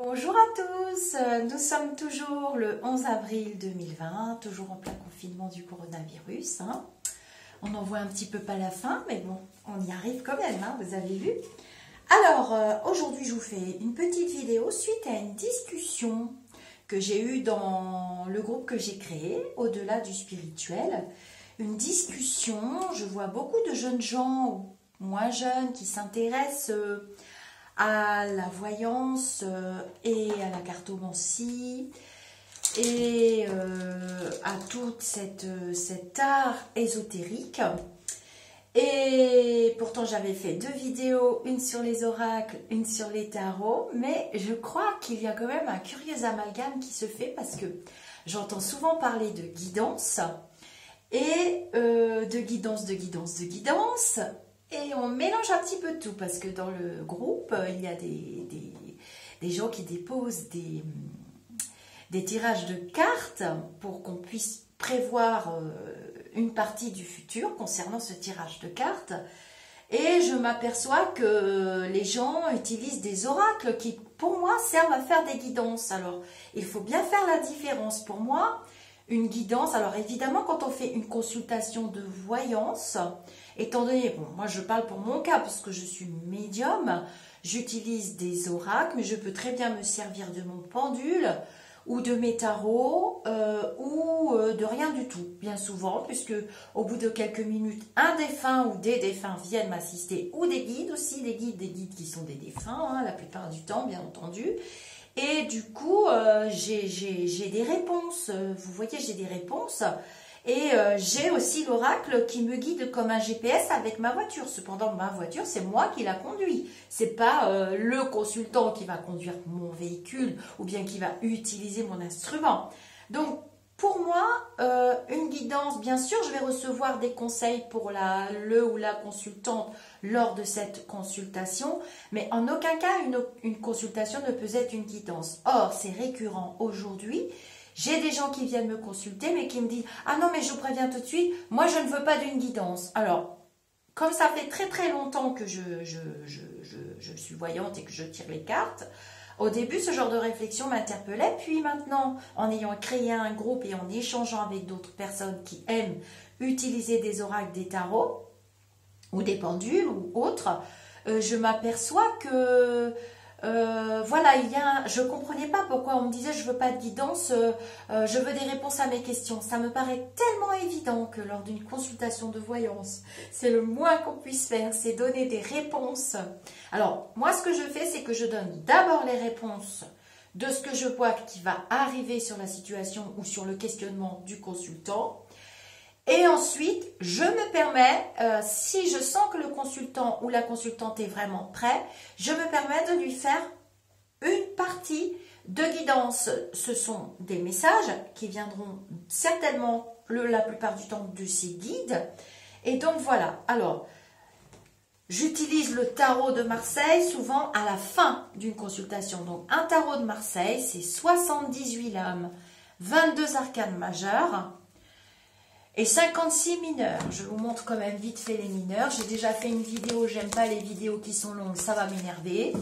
Bonjour à tous, nous sommes toujours le 11 avril 2020, toujours en plein confinement du coronavirus. On en voit un petit peu pas la fin, mais bon, on y arrive quand même, vous avez vu. Alors, aujourd'hui je vous fais une petite vidéo suite à une discussion que j'ai eue dans le groupe que j'ai créé, Au-delà du spirituel. Une discussion, je vois beaucoup de jeunes gens, moins jeunes, qui s'intéressent à la voyance et à la cartomancie et à toute cet art ésotérique. Et pourtant j'avais fait 2 vidéos, une sur les oracles, une sur les tarots, mais je crois qu'il y a quand même un curieux amalgame qui se fait parce que j'entends souvent parler de guidance et de guidance. Et on mélange un petit peu tout parce que dans le groupe, il y a des gens qui déposent des tirages de cartes pour qu'on puisse prévoir une partie du futur concernant ce tirage de cartes. Et je m'aperçois que les gens utilisent des oracles qui, pour moi, servent à faire des guidances. Alors, il faut bien faire la différence. Pour moi, une guidance, alors évidemment, quand on fait une consultation de voyance, étant donné, bon, moi je parle pour mon cas, parce que je suis médium, j'utilise des oracles, mais je peux très bien me servir de mon pendule, ou de mes tarots, ou de rien du tout, bien souvent, puisque au bout de quelques minutes, un défunt ou des défunts viennent m'assister, ou des guides aussi, des guides qui sont des défunts, la plupart du temps, bien entendu. Et du coup, j'ai des réponses. Vous voyez, j'ai des réponses. Et j'ai aussi l'oracle qui me guide comme un GPS avec ma voiture. Cependant, ma voiture, c'est moi qui la conduis. C'est pas le consultant qui va conduire mon véhicule ou bien qui va utiliser mon instrument. Donc, pour moi, une guidance, bien sûr, je vais recevoir des conseils pour le ou la consultante lors de cette consultation, mais en aucun cas, une consultation ne peut être une guidance. Or, c'est récurrent aujourd'hui. J'ai des gens qui viennent me consulter, mais qui me disent « Ah non, mais je vous préviens tout de suite, moi je ne veux pas d'une guidance. » Alors, comme ça fait très très longtemps que je suis voyante et que je tire les cartes, au début, ce genre de réflexion m'interpellait. Puis maintenant, en ayant créé un groupe et en échangeant avec d'autres personnes qui aiment utiliser des oracles, des tarots, ou des pendules ou autres, je m'aperçois que voilà, je ne comprenais pas pourquoi on me disait je veux pas de guidance, je veux des réponses à mes questions. Ça me paraît tellement évident que lors d'une consultation de voyance, c'est le moins qu'on puisse faire, c'est donner des réponses. Alors, moi ce que je fais, c'est que je donne d'abord les réponses de ce que je vois qui va arriver sur la situation ou sur le questionnement du consultant. Et ensuite, je me permets, si je sens que le consultant ou la consultante est vraiment prêt, je me permets de lui faire une partie de guidance. Ce sont des messages qui viendront certainement la plupart du temps de ces guides. Et donc voilà, alors, j'utilise le tarot de Marseille souvent à la fin d'une consultation. Donc un tarot de Marseille, c'est 78 lames, 22 arcanes majeures, et 56 mineurs. Je vous montre quand même vite fait les mineurs. J'ai déjà fait une vidéo, j'aime pas les vidéos qui sont longues, ça va m'énerver.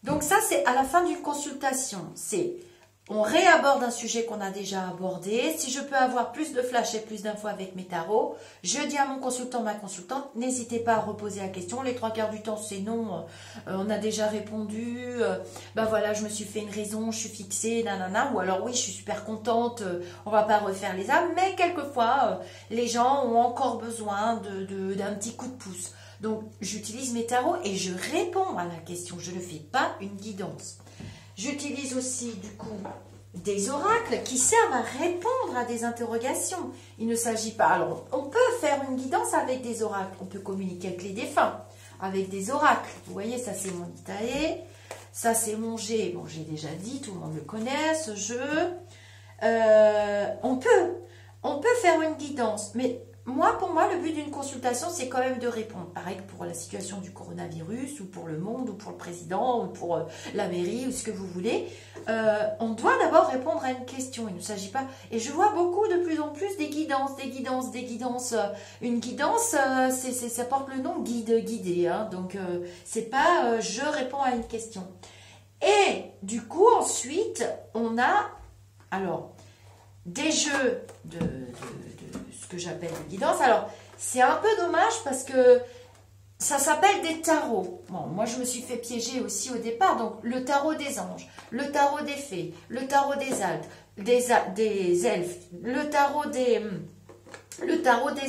Donc ça, c'est à la fin d'une consultation. On réaborde un sujet qu'on a déjà abordé. Si je peux avoir plus de flash et plus d'infos avec mes tarots, je dis à mon consultant, ma consultante, n'hésitez pas à reposer la question. Les 3/4 du temps, c'est non, on a déjà répondu, ben voilà, je me suis fait une raison, je suis fixée, nanana. Ou alors oui, je suis super contente, on va pas refaire les âmes. Mais quelquefois, les gens ont encore besoin d'un petit coup de pouce. Donc, j'utilise mes tarots et je réponds à la question. Je ne fais pas une guidance. J'utilise aussi, du coup, des oracles qui servent à répondre à des interrogations. Il ne s'agit pas... Alors, on peut faire une guidance avec des oracles. On peut communiquer avec les défunts avec des oracles. Vous voyez, ça, c'est mon Itaé. Ça, c'est mon G. Bon, j'ai déjà dit, tout le monde le connaît, ce jeu. On peut faire une guidance, mais... Pour moi, le but d'une consultation, c'est quand même de répondre. Pareil que pour la situation du coronavirus, ou pour le monde, ou pour le président, ou pour la mairie, ou ce que vous voulez. On doit d'abord répondre à une question. Il ne s'agit pas... Et je vois beaucoup, de plus en plus, des guidances. Une guidance, ça porte le nom guidé. Donc, c'est pas je réponds à une question. Et du coup, ensuite, on a alors des jeux de ce que j'appelle de guidance. Alors, c'est un peu dommage parce que ça s'appelle des tarots. Bon, moi, je me suis fait piéger aussi au départ. Donc, le tarot des anges, le tarot des fées, le tarot des elfes, des elfes, le tarot des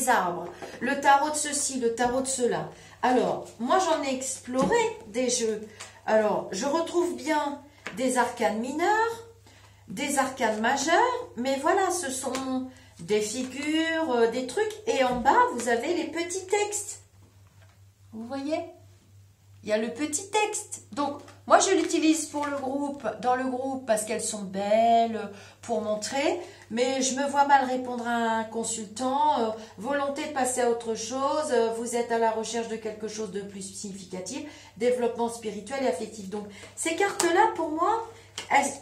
arbres, le tarot de ceci, le tarot de cela. Alors, moi, j'en ai exploré des jeux. Alors, je retrouve bien des arcanes mineurs, des arcanes majeures, mais voilà, ce sont des figures, des trucs. Et en bas, vous avez les petits textes. Vous voyez? Il y a le petit texte. Donc, moi, je l'utilise pour le groupe, dans le groupe, parce qu'elles sont belles, pour montrer. Mais je me vois mal répondre à un consultant. Volonté de passer à autre chose. Vous êtes à la recherche de quelque chose de plus significatif. Développement spirituel et affectif. Donc, ces cartes-là, pour moi,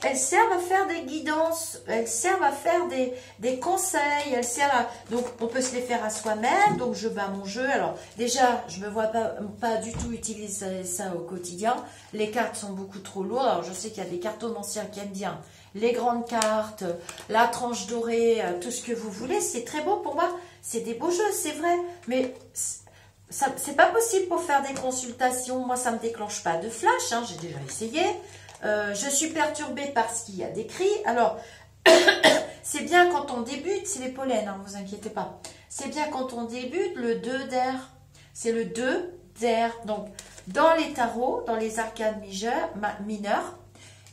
elles servent à faire des guidances, elles servent à faire des conseils, elles servent à... Donc, on peut se les faire à soi-même, donc je bats mon jeu. Alors, déjà, je ne me vois pas du tout utiliser ça au quotidien. Les cartes sont beaucoup trop lourdes. Alors, je sais qu'il y a des cartomanciens qui aiment bien les grandes cartes, la tranche dorée, tout ce que vous voulez. C'est très beau pour moi. C'est des beaux jeux, c'est vrai. Mais c'est pas possible pour faire des consultations. Moi, ça ne me déclenche pas de flash. Hein, j'ai déjà essayé. Je suis perturbée par ce qu'il y a d'écrit. Alors, c'est bien quand on débute, c'est les pollens, ne vous inquiétez pas. C'est bien quand on débute, le 2 d'air. C'est le 2 d'air. Donc, dans les tarots, dans les arcanes mineurs,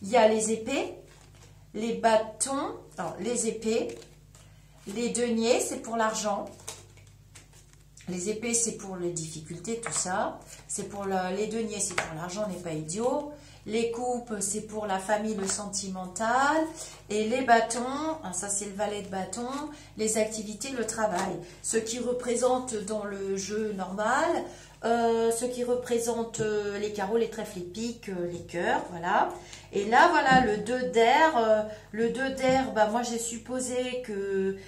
il y a les épées, les bâtons, non, les épées, les deniers, c'est pour l'argent. Les épées, c'est pour les difficultés, tout ça. C'est pour les deniers, c'est pour l'argent, on n'est pas idiot. Les coupes, c'est pour la famille, le sentimental. Et les bâtons, ça c'est le valet de bâton. Les activités, le travail. Ce qui représente dans le jeu normal, ce qui représente les carreaux, les trèfles, les piques, les cœurs, voilà. Et là, voilà, le 2 d'air. Le 2 d'air, bah, moi j'ai supposé que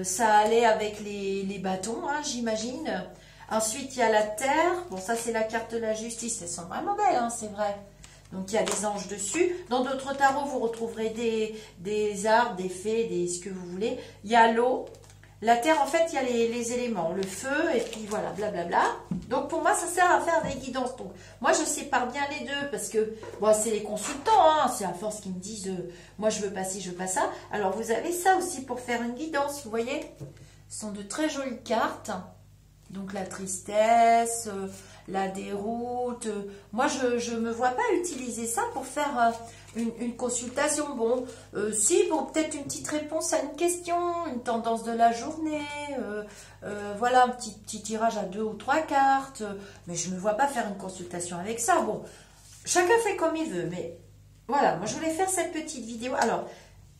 ça allait avec les bâtons, hein, j'imagine. Ensuite, il y a la terre. Bon, ça c'est la carte de la justice. Elles sont vraiment belles, hein, c'est vrai. Donc, il y a des anges dessus. Dans d'autres tarots, vous retrouverez des arbres, des fées, ce que vous voulez. Il y a l'eau. La terre, en fait, il y a les éléments. Le feu, et puis voilà, blablabla. Donc, pour moi, ça sert à faire des guidances. Donc, moi, je sépare bien les deux parce que, bon, c'est les consultants, hein. C'est à force qu'ils me disent, moi, je veux pas ci, je veux pas ça. Alors, vous avez ça aussi pour faire une guidance, vous voyez. Ce sont de très jolies cartes. Donc, la tristesse, la déroute. Moi, je ne me vois pas utiliser ça pour faire une consultation. Bon, si, pour peut-être une petite réponse à une question, une tendance de la journée, voilà, un petit tirage à 2 ou 3 cartes. Mais je ne me vois pas faire une consultation avec ça. Bon, chacun fait comme il veut. Mais voilà, moi, je voulais faire cette petite vidéo. Alors,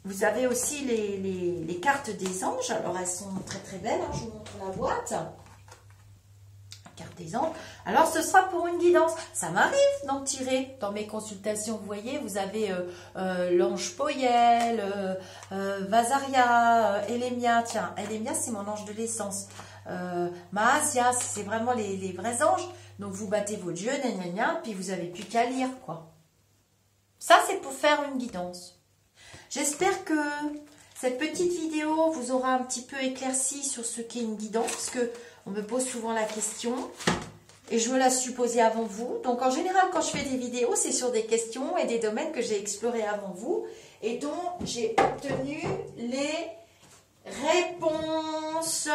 vous avez aussi les cartes des anges. Alors, elles sont très, très belles. Hein. Je vous montre la boîte. Carte des anges. Alors, ce sera pour une guidance. Ça m'arrive d'en tirer dans mes consultations. Vous voyez, vous avez l'ange Poyel, Vasaria, Elémia. Tiens, Elémia, c'est mon ange de l'essence. Maasia, c'est vraiment les vrais anges. Donc, vous battez votre jeu, puis vous n'avez plus qu'à lire, quoi. Ça, c'est pour faire une guidance. J'espère que cette petite vidéo vous aura un petit peu éclairci sur ce qu'est une guidance, parce que on me pose souvent la question et je me la suis posée avant vous. Donc en général, quand je fais des vidéos, c'est sur des questions et des domaines que j'ai explorés avant vous et dont j'ai obtenu les réponses.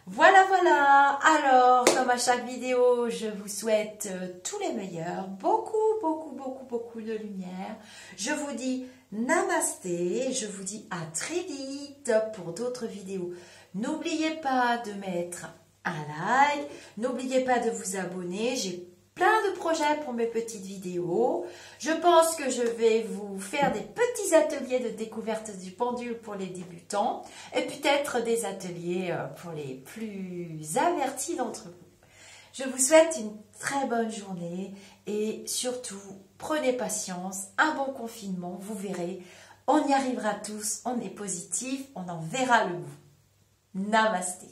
Voilà, voilà. Alors, comme à chaque vidéo, je vous souhaite tous les meilleurs, beaucoup, beaucoup, beaucoup, beaucoup de lumière. Je vous dis namasté, je vous dis à très vite pour d'autres vidéos. N'oubliez pas de mettre un like, n'oubliez pas de vous abonner. J'ai plein de projets pour mes petites vidéos. Je pense que je vais vous faire des petits ateliers de découverte du pendule pour les débutants et peut-être des ateliers pour les plus avertis d'entre vous. Je vous souhaite une très bonne journée et surtout, prenez patience, un bon confinement, vous verrez, on y arrivera tous, on est positif, on en verra le bout. Namasté.